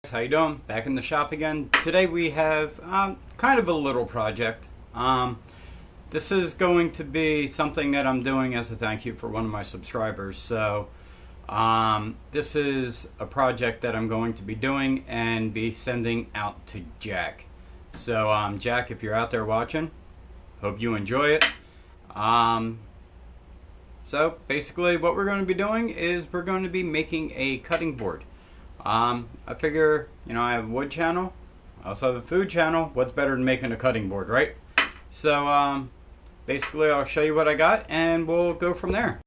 How you doing? Back in the shop again. Today we have kind of a little project. This is going to be something that I'm doing as a thank you for one of my subscribers. So this is a project that I'm going to be doing and be sending out to Jack. So Jack, if you're out there watching, hope you enjoy it. So basically what we're going to be doing is we're going to be making a cutting board. I figure, I have a wood channel, I also have a food channel. What's better than making a cutting board, right? So basically I'll show you what I got and we'll go from there.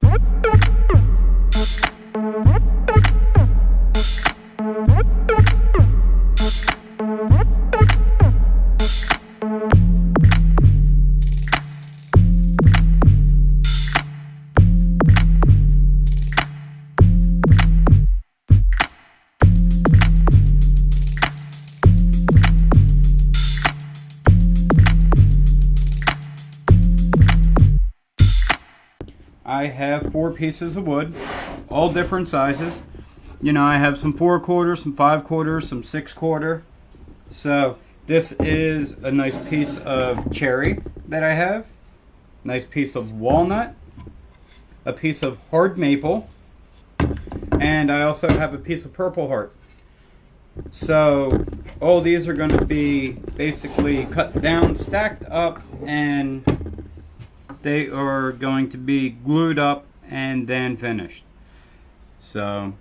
I have 4 pieces of wood, all different sizes. I have some 4/4, some 5/4, some 6/4. So this is a nice piece of cherry that I have, nice piece of walnut, a piece of hard maple, and I also have a piece of Purpleheart. So all these are going to be basically cut down, stacked up, and they are going to be glued up and then finished. So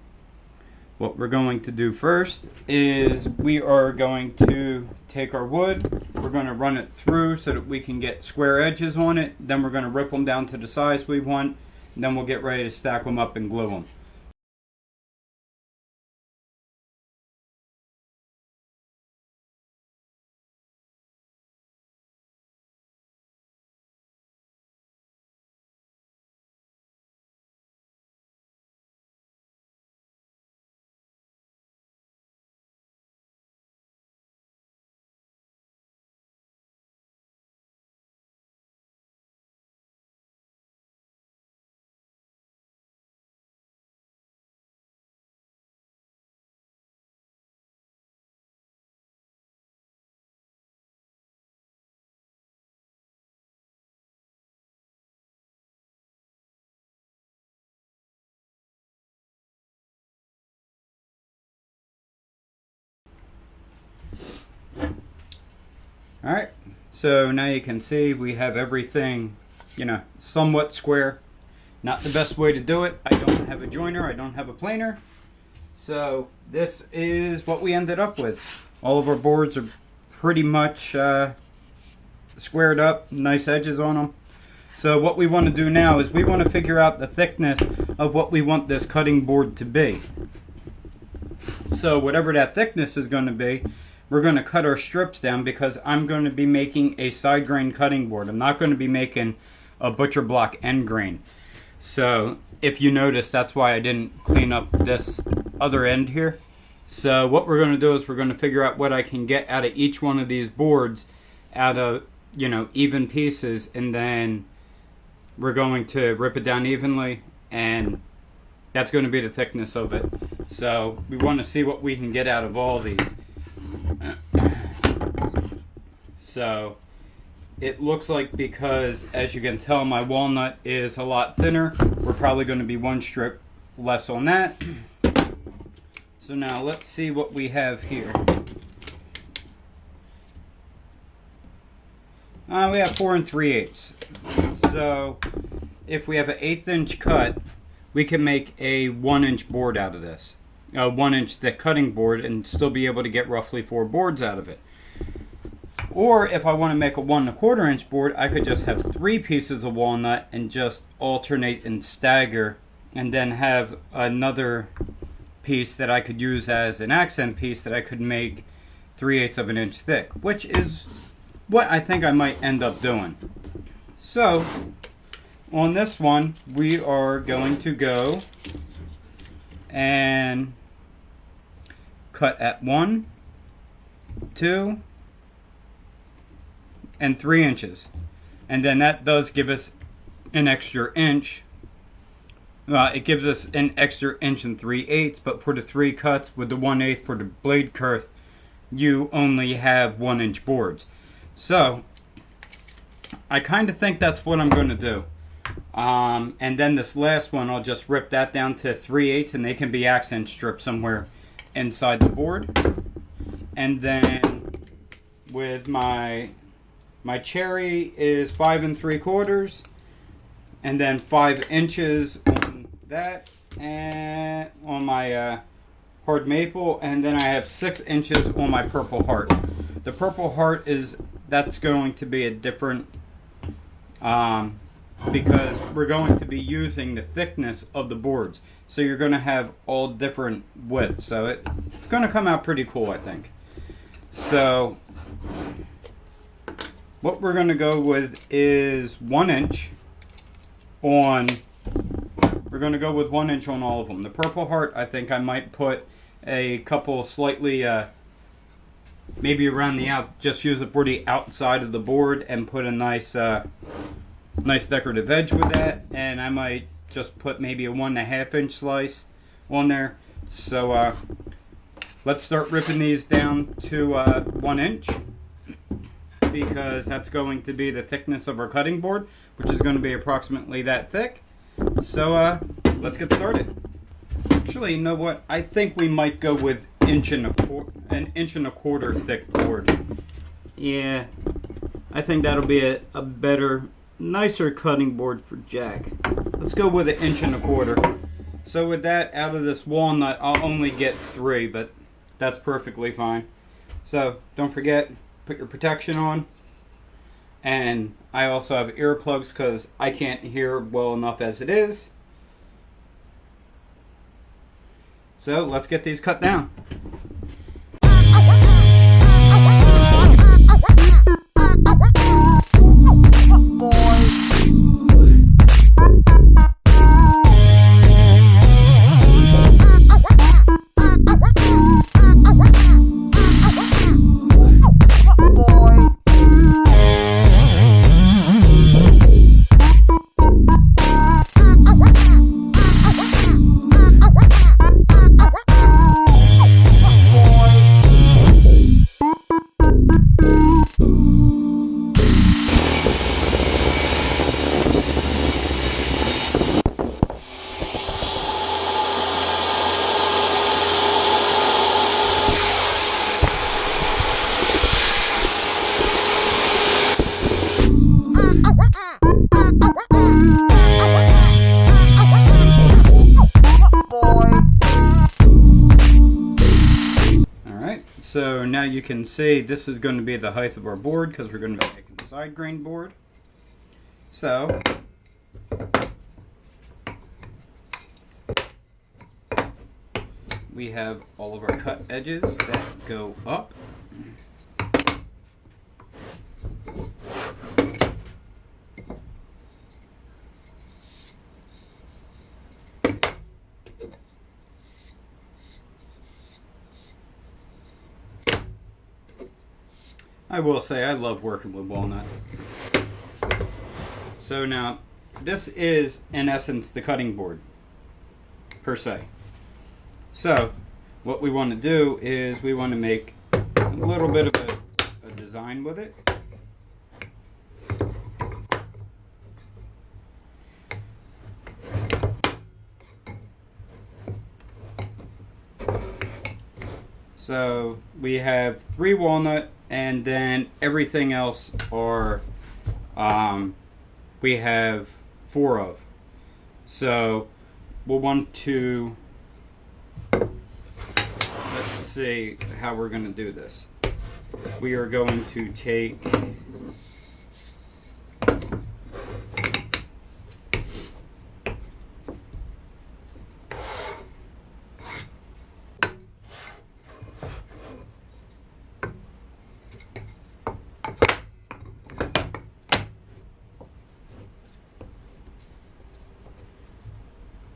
what we're going to do first is we are going to take our wood, we're going to run it through so that we can get square edges on it, then we're going to rip them down to the size we want, and then we'll get ready to stack them up and glue them. Alright, so now you can see we have everything, somewhat square. Not the best way to do it. I don't have a joiner, I don't have a planer. So this is what we ended up with. All of our boards are pretty much squared up, nice edges on them. So what we want to do now is we want to figure out the thickness of what we want this cutting board to be. So whatever that thickness is going to be, we're going to cut our strips down because I'm going to be making a side grain cutting board. I'm not going to be making a butcher block end grain. So if you notice, that's why I didn't clean up this other end here. So what we're going to do is we're going to figure out what I can get out of each one of these boards out of, even pieces, and then we're going to rip it down evenly, and that's going to be the thickness of it. So we want to see what we can get out of all these. So it looks like, because as you can tell my walnut is a lot thinner, we're probably going to be 1 strip less on that. So now let's see what we have here. We have 4 3/8. So if we have an 1/8 inch cut, we can make a 1 inch board out of this. A 1 inch thick cutting board, and still be able to get roughly 4 boards out of it. Or if I want to make a 1 1/4 inch board, I could just have 3 pieces of walnut and just alternate and stagger, and then have another piece that I could use as an accent piece that I could make 3/8 of an inch thick, which is what I think I might end up doing. So on this one, we are going to go and cut at 1, 2, and 3 inches, and then that does give us an extra inch it gives us an extra 1 3/8, but for the 3 cuts with the 1/8 for the blade girth, you only have 1-inch boards. So I kind of think that's what I'm going to do. And then this last one, I'll just rip that down to 3/8, and they can be accent strips somewhere inside the board. And then with my cherry is 5 3/4, and then 5 inches on that, and on my hard maple, and then I have 6 inches on my Purpleheart. The Purpleheart that's going to be a different, because we're going to be using the thickness of the boards, so you're going to have all different widths, so it's going to come out pretty cool, I think. So what we're going to go with is 1 inch on, we're going to go with 1 inch on all of them. The Purpleheart, I think I might put a couple slightly, maybe around just use it for the outside of the board and put a nice decorative edge with that. And I might just put maybe a 1.5 inch slice on there. So let's start ripping these down to 1 inch, because that's going to be the thickness of our cutting board, which is going to be approximately that thick. So let's get started. Actually, you know what? I think we might go with an 1.25 inch thick board. Yeah, I think that'll be a better, nicer cutting board for Jack. Let's go with an 1.25 inch. So with that, out of this walnut, I'll only get 3, but that's perfectly fine. So don't forget, put your protection on. And I also have earplugs because I can't hear well enough as it is. So let's get these cut down. So now you can see this is going to be the height of our board, because we're going to be making the side grain board. So we have all of our cut edges that go up. I will say I love working with walnut. So now this is in essence the cutting board per se. So what we want to do is we want to make a little bit of a design with it. So we have 3 walnut, and then everything else are we have 4 of. So we'll want to, let's see how we're going to do this. We are going to take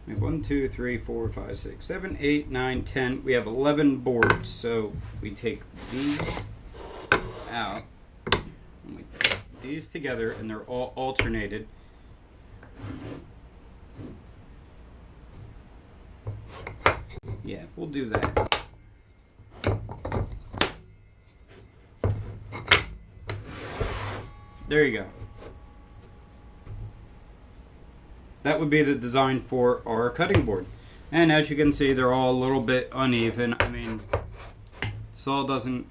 We have 1, 2, 3, 4, 5, 6, 7, 8, 9, 10. We have 11 boards. So we take these out, and we put these together, and they're all alternated. Yeah, we'll do that. There you go. That would be the design for our cutting board. And as you can see, they're all a little bit uneven. I mean, saw doesn't,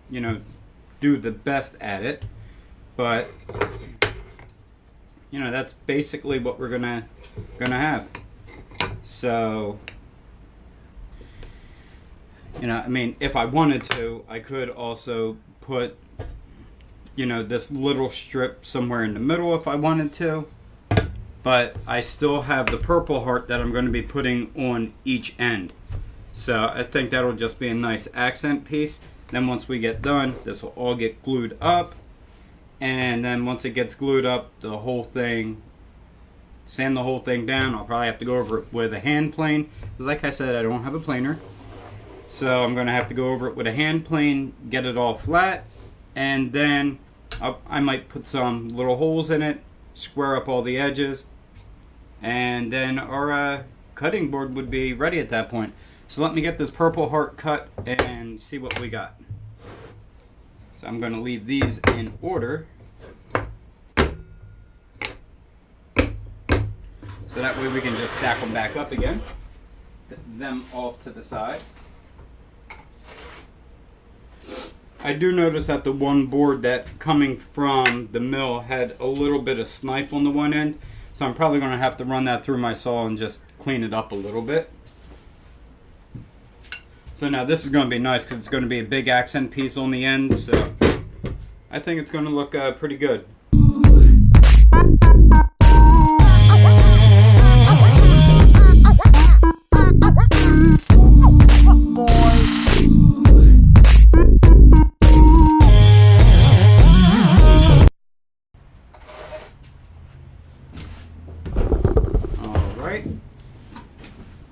you know, do the best at it, but you know, that's basically what we're gonna have. So, you know, I mean, if I wanted to, I could also put, you know, this little strip somewhere in the middle if I wanted to. But I still have the Purpleheart that I'm going to be putting on each end. So I think that'll just be a nice accent piece. Then once we get done, this will all get glued up. And then once it gets glued up, the whole thing, sand the whole thing down. I'll probably have to go over it with a hand plane. Like I said, I don't have a planer. So I'm going to have to go over it with a hand plane, get it all flat. And then I might put some little holes in it, square up all the edges, and then our cutting board would be ready at that point. So let me get this Purpleheart cut and see what we got. So I'm going to leave these in order, so that way we can just stack them back up again. Set them off to the side. I do notice that the one board that coming from the mill had a little bit of snipe on the one end, so I'm probably going to have to run that through my saw and just clean it up a little bit. So now this is going to be nice because it's going to be a big accent piece on the end, so I think it's going to look pretty good.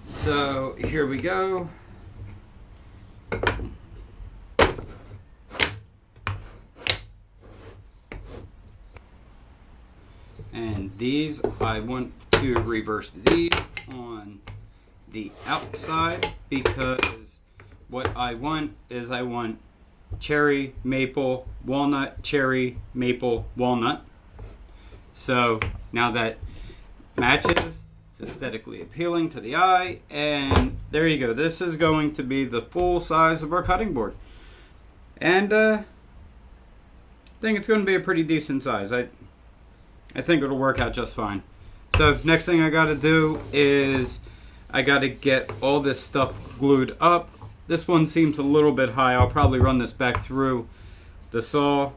So here we go. And these, I want to reverse these on the outside because what I want is I want cherry, maple, walnut, cherry, maple, walnut. So now that matches, it's aesthetically appealing to the eye, and there you go. This is going to be the full size of our cutting board, and I think it's going to be a pretty decent size. I think it'll work out just fine. So next thing I got to do is I got to get all this stuff glued up. This one seems a little bit high. I'll probably run this back through the saw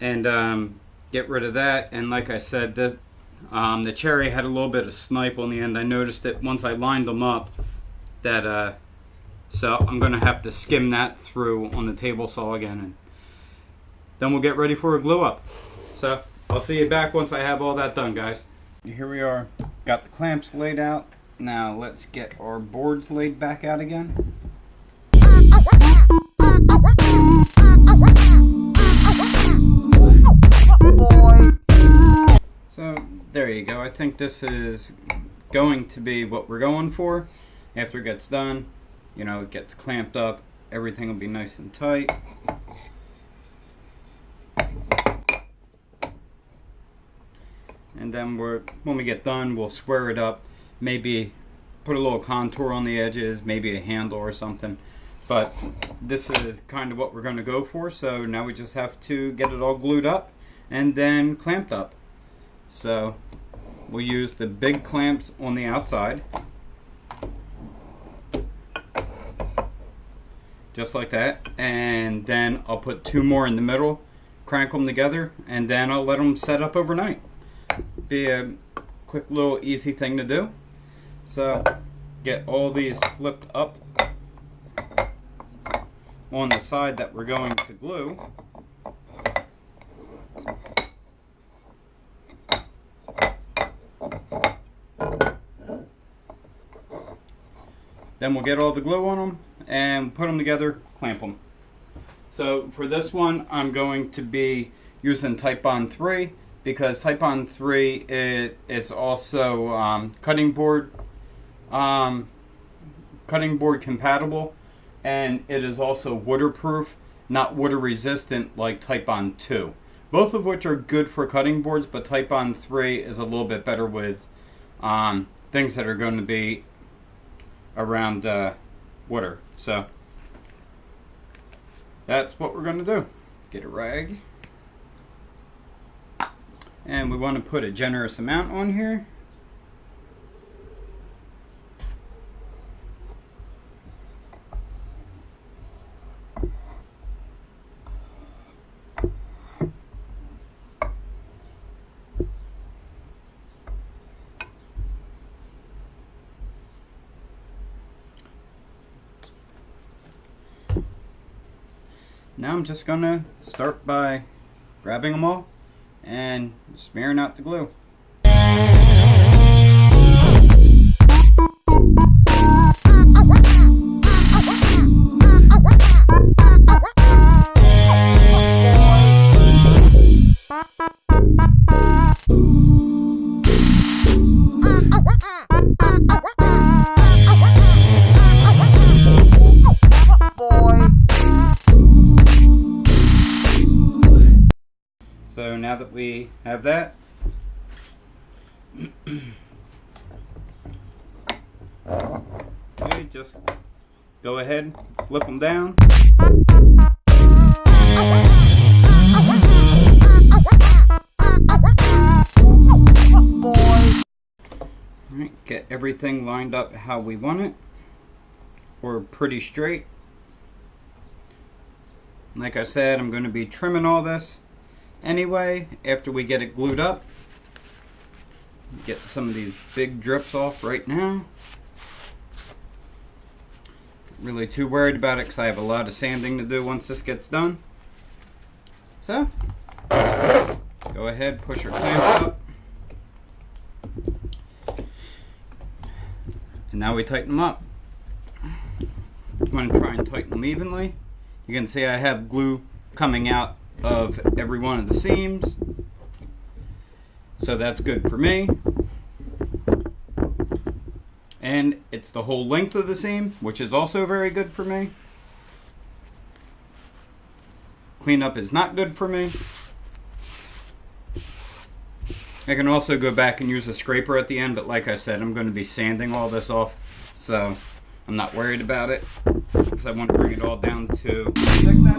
and get rid of that. And like I said, the cherry had a little bit of snipe on the end. I noticed it once I lined them up. That so I'm going to have to skim that through on the table saw again, and then we'll get ready for a glue up. So I'll see you back once I have all that done, guys. Here we are. Got the clamps laid out. Now let's get our boards laid back out again. So there you go. I think this is going to be what we're going for. After it gets done, you know, it gets clamped up, everything will be nice and tight. And then when we get done, we'll square it up, maybe put a little contour on the edges, maybe a handle or something. But this is kind of what we're going to go for, so now we just have to get it all glued up and then clamped up. So we'll use the big clamps on the outside, just like that, and then I'll put two more in the middle, crank them together, and then I'll let them set up overnight. Be a quick little easy thing to do. So get all these flipped up on the side that we're going to glue. Then we'll get all the glue on them and put them together, clamp them. So for this one, I'm going to be using Titebond 3 because Titebond 3 it's also cutting board cutting board compatible, and it is also waterproof, not water resistant like Type-On 2. Both of which are good for cutting boards, but Type-On 3 is a little bit better with things that are going to be around water. So that's what we're going to do. Get a rag. And we want to put a generous amount on here. Now I'm just going to start by grabbing them all and smearing out the glue. So now that we have that, okay, just go ahead, flip them down. Alright, get everything lined up how we want it, or pretty straight. Like I said, I'm going to be trimming all this anyway after we get it glued up. Get some of these big drips off right now. Not really too worried about it because I have a lot of sanding to do once this gets done. So go ahead, push your clamps up, and now we tighten them up. I'm going to try and tighten them evenly. You can see I have glue coming out of every one of the seams, so that's good for me. And it's the whole length of the seam, which is also very good for me. Cleanup is not good for me. I can also go back and use a scraper at the end, but like I said, I'm going to be sanding all this off, so I'm not worried about it because I want to bring it all down to thickness.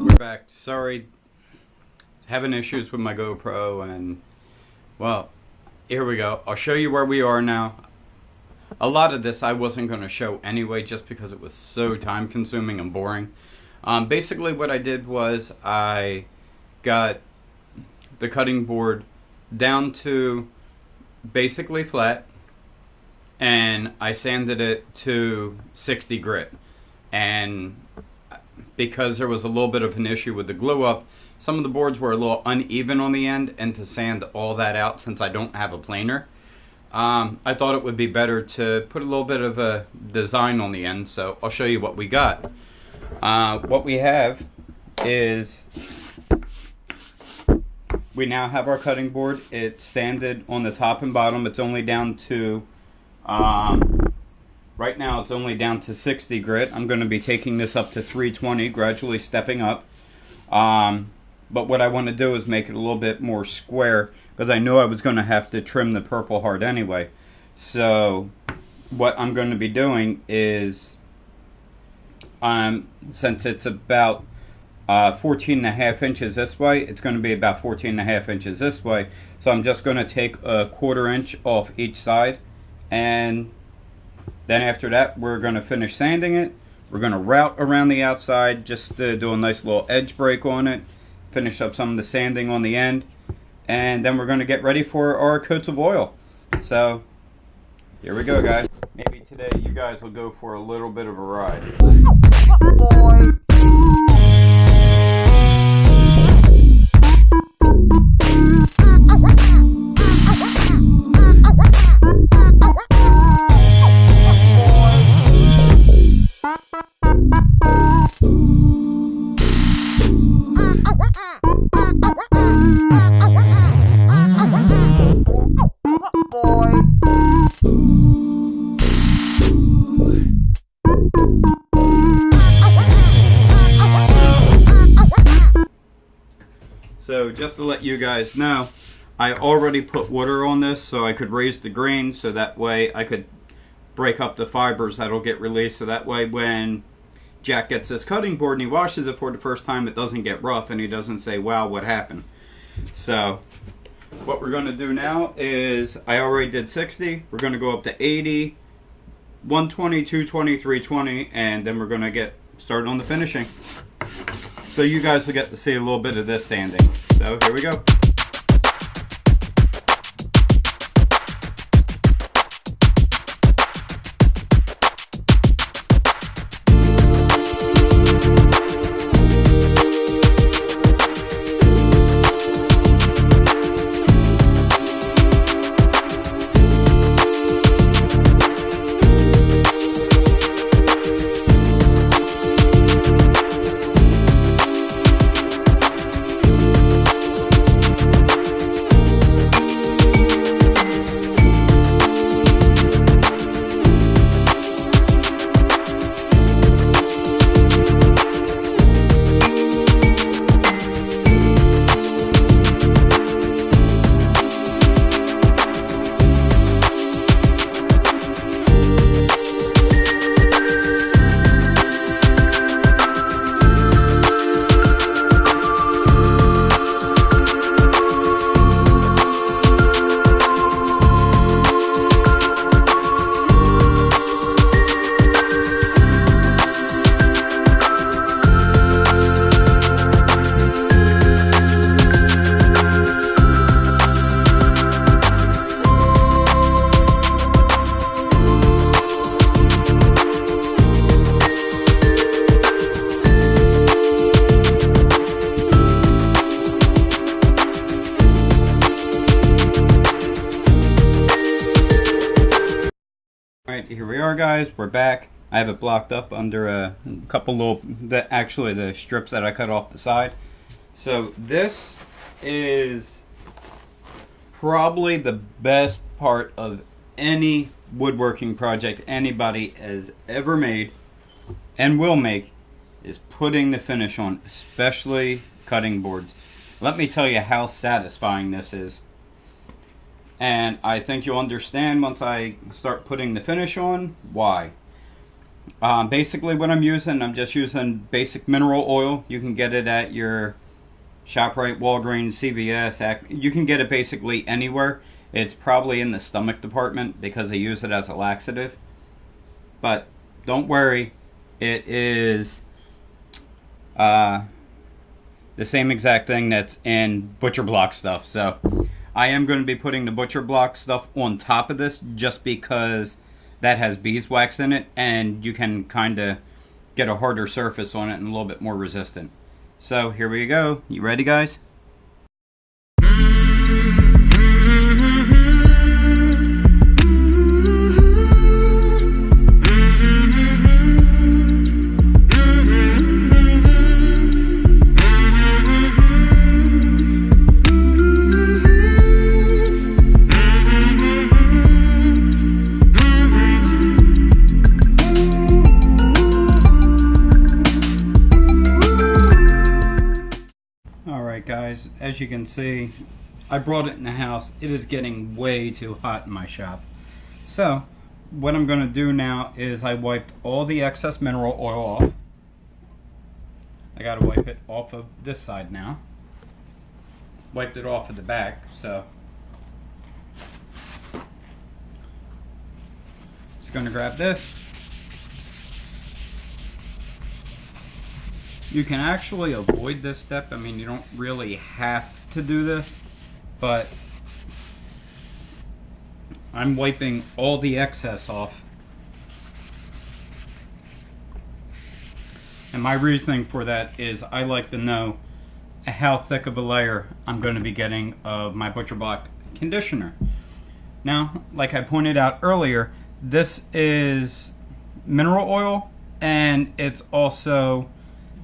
We're back. Sorry, having issues with my GoPro, and well, here we go. I'll show you where we are now. A lot of this I wasn't going to show anyway just because it was so time consuming and boring. Basically what I did was I got the cutting board down to basically flat, and I sanded it to 60 grit. And because there was a little bit of an issue with the glue up, some of the boards were a little uneven on the end, and to sand all that out, since I don't have a planer, I thought it would be better to put a little bit of a design on the end. So I'll show you what we got. What we have is, we now have our cutting board. It's sanded on the top and bottom. It's only down to, right now it's only down to 60 grit. I'm going to be taking this up to 320, gradually stepping up. But what I want to do is make it a little bit more square, because I knew I was going to have to trim the Purpleheart anyway. So what I'm going to be doing is, since it's about 14.5 inches this way, it's going to be about 14.5 inches this way. So I'm just going to take a 1/4 inch off each side, and then after that we're going to finish sanding it. We're going to route around the outside just to do a nice little edge break on it, finish up some of the sanding on the end, and then we're going to get ready for our coats of oil. So here we go, guys. Maybe today you guys will go for a little bit of a ride. Boy. guys know, I already put water on this so I could raise the grain, so that way I could break up the fibers that'll get released, so that way when Jack gets this cutting board and he washes it for the first time, it doesn't get rough and he doesn't say, wow, what happened? So what we're going to do now is, I already did 60, we're going to go up to 80, 120, 220, 320, and then we're going to get started on the finishing. So you guys will get to see a little bit of this sanding. So here we go. Alright, here we are, guys. We're back. I have it blocked up under a couple little, actually the strips that I cut off the side. So this is probably the best part of any woodworking project anybody has ever made and will make, is putting the finish on, especially cutting boards. Let me tell you how satisfying this is. And I think you'll understand once I start putting the finish on why. Basically what I'm just using basic mineral oil. You can get it at your ShopRite, Walgreens, CVS. You can get it basically anywhere. It's probably in the stomach department because they use it as a laxative. But don't worry, it is the same exact thing that's in butcher block stuff. So I am going to be putting the butcher block stuff on top of this just because that has beeswax in it and you can kind of get a harder surface on it and a little bit more resistant. So here we go. You ready, guys? Guys, as you can see, I brought it in the house. It is getting way too hot in my shop. So what I'm going to do now is I wiped all the excess mineral oil off. I got to wipe it off of this side now. Wiped it off of the back, so just going to grab this. You can actually avoid this step. I mean, you don't really have to do this, but I'm wiping all the excess off. And my reasoning for that is I like to know how thick of a layer I'm going to be getting of my butcher block conditioner. Now, like I pointed out earlier, this is mineral oil and it's also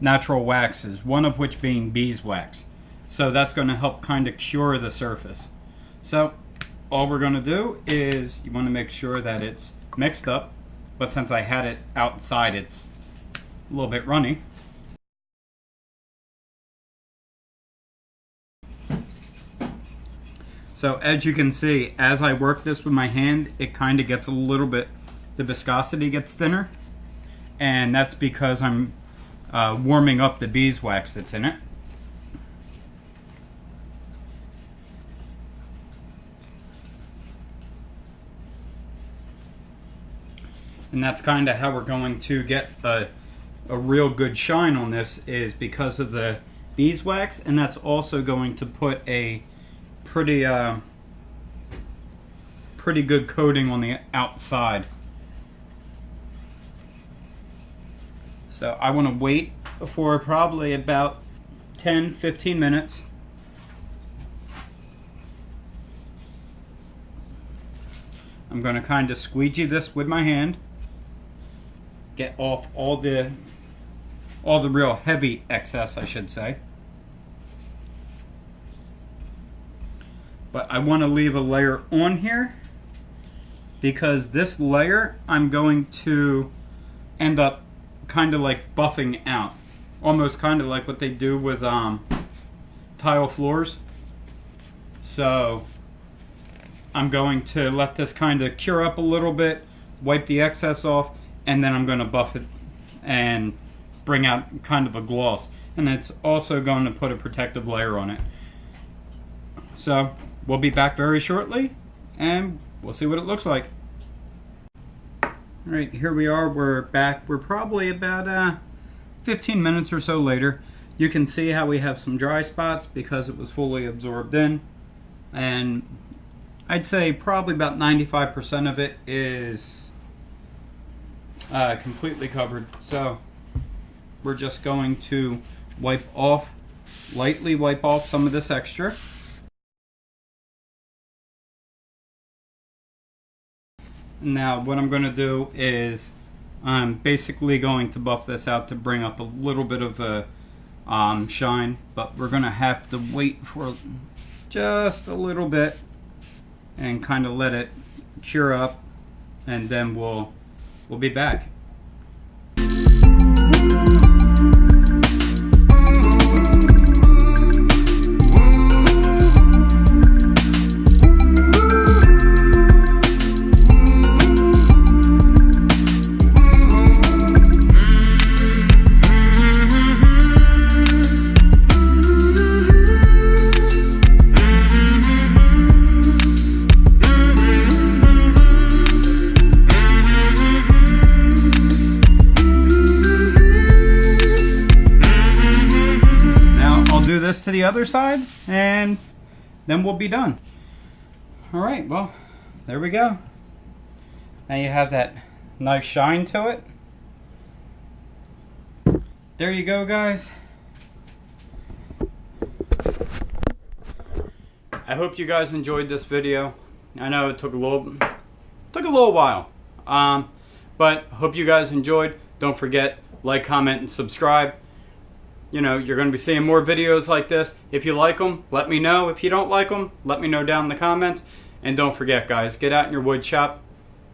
natural waxes, one of which being beeswax. So that's going to help kind of cure the surface. So all we're going to do is, you want to make sure that it's mixed up, but since I had it outside, it's a little bit runny. So as you can see, as I work this with my hand, it kind of gets a little bit, the viscosity gets thinner. And that's because I'm warming up the beeswax that's in it. And that's kind of how we're going to get a real good shine on this, is because of the beeswax, and that's also going to put a pretty good coating on the outside. So I want to wait for probably about 10-15 minutes. I'm going to kind of squeegee this with my hand, get off all the real heavy excess, I should say. But I want to leave a layer on here, because this layer I'm going to end up kind of like buffing out, almost kind of like what they do with tile floors. So I'm going to let this kind of cure up a little bit, wipe the excess off, and then I'm going to buff it and bring out kind of a gloss. And it's also going to put a protective layer on it. So we'll be back very shortly, and we'll see what it looks like. Alright, here we are, we're back. We're probably about 15 minutes or so later. You can see how we have some dry spots because it was fully absorbed in. And I'd say probably about 95% of it is completely covered. So we're just going to lightly wipe off some of this extra. Now what I'm going to do is I'm basically going to buff this out to bring up a little bit of a shine, but we're going to have to wait for just a little bit and kind of let it cure up, and then we'll be back. This to the other side, and then we'll be done. Alright, well, there we go. Now you have that nice shine to it. There you go, guys. I hope you guys enjoyed this video. I know it took a little while, but hope you guys enjoyed. Don't forget, like, comment, and subscribe. You know, you're going to be seeing more videos like this. If you like them, let me know. If you don't like them, let me know down in the comments. And don't forget, guys, get out in your wood shop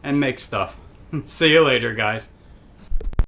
and make stuff. See you later, guys.